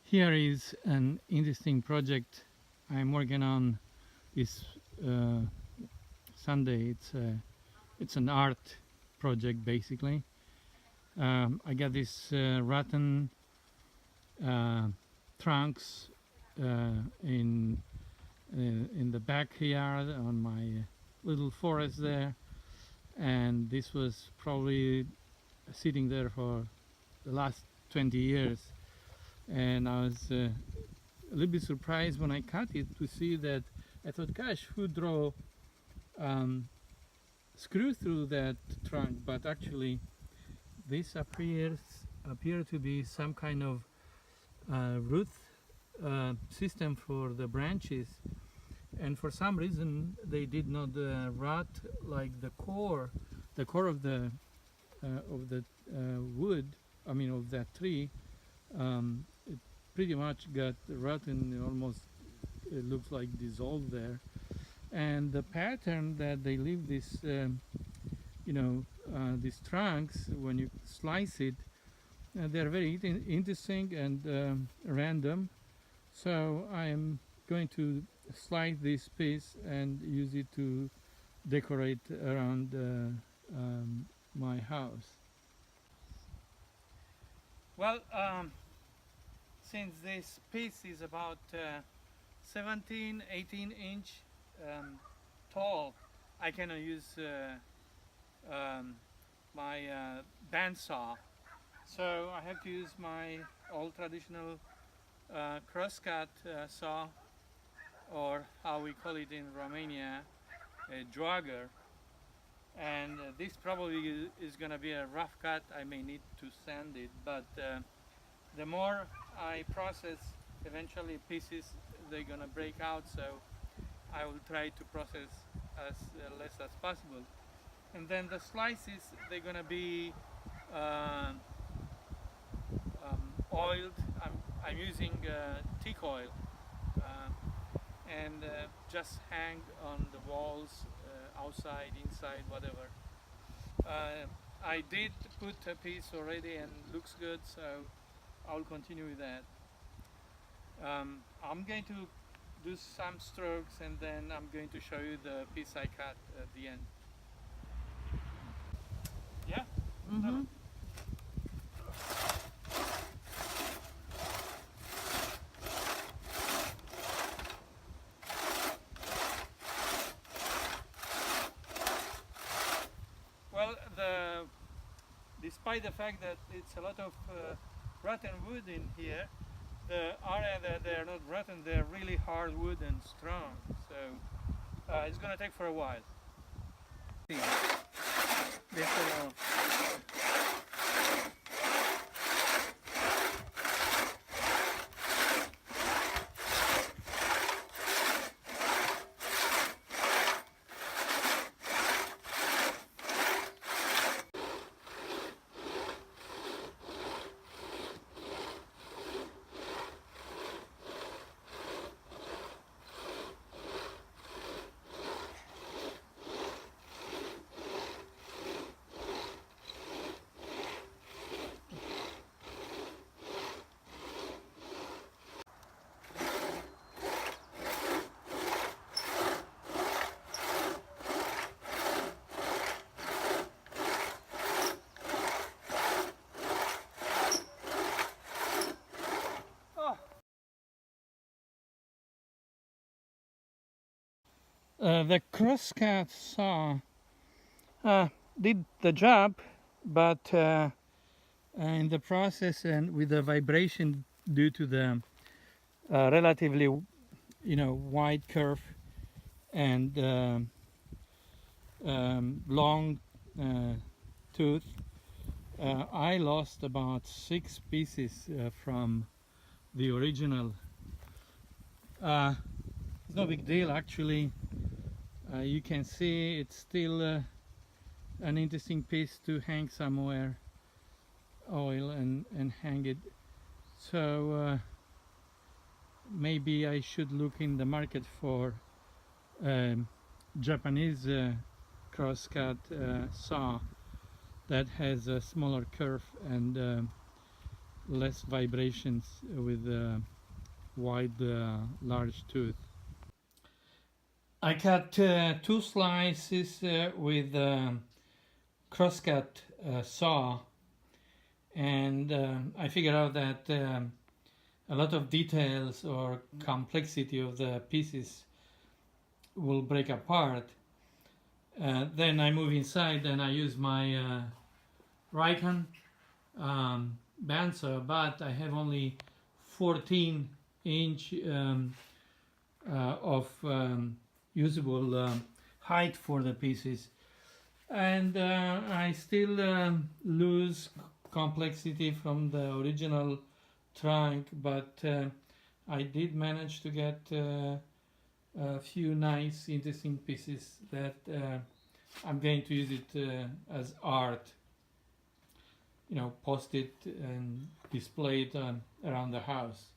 Here is an interesting project I'm working on this Sunday. It's an art project basically. I got this rotten trunks in the backyard on my little forest there, and this was probably sitting there for the last 20 years, and I was a little bit surprised when I cut it to see that. I thought, gosh, who draw screw through that trunk? But actually this appear to be some kind of root system for the branches, and for some reason they did not rot like the core of the wood, I mean of that tree. It pretty much got rotten and almost, it looks like dissolved there. And the pattern that they leave this these trunks, when you slice it, they're very interesting and random. So I am going to slice this piece and use it to decorate around my house. Well, since this piece is about 18 inch tall, I cannot use my bandsaw, so I have to use my old traditional crosscut saw, or how we call it in Romania, a dragger. And this probably is going to be a rough cut. I may need to sand it, but the more I process, eventually pieces they're going to break out, so I will try to process as less as possible. And then the slices, they're going to be oiled. I'm using teak oil, and just hang on the walls, outside, inside, whatever. I did put a piece already and looks good, so I'll continue with that. I'm going to do some strokes, and then I'm going to show you the piece I cut at the end. Yeah? Mm-hmm. Well, despite the fact that it's a lot of rotten wood in here, the area that they're not rotten, they're really hard wood and strong. So it's gonna take for a while. The crosscut saw did the job, but in the process and with the vibration due to the relatively, wide curve and long tooth, I lost about 6 pieces from the original. It's no big deal actually. You can see it's still an interesting piece to hang somewhere, oil and hang it. So maybe I should look in the market for Japanese crosscut saw that has a smaller curve and less vibrations with wide large tooth. I cut 2 slices with crosscut saw, and I figured out that a lot of details or complexity of the pieces will break apart. Then I move inside and I use my right hand bandsaw, but I have only 14-inch of usable height for the pieces, and I still lose complexity from the original trunk, but I did manage to get a few nice interesting pieces that I'm going to use it as art, you know, post it and display it around the house.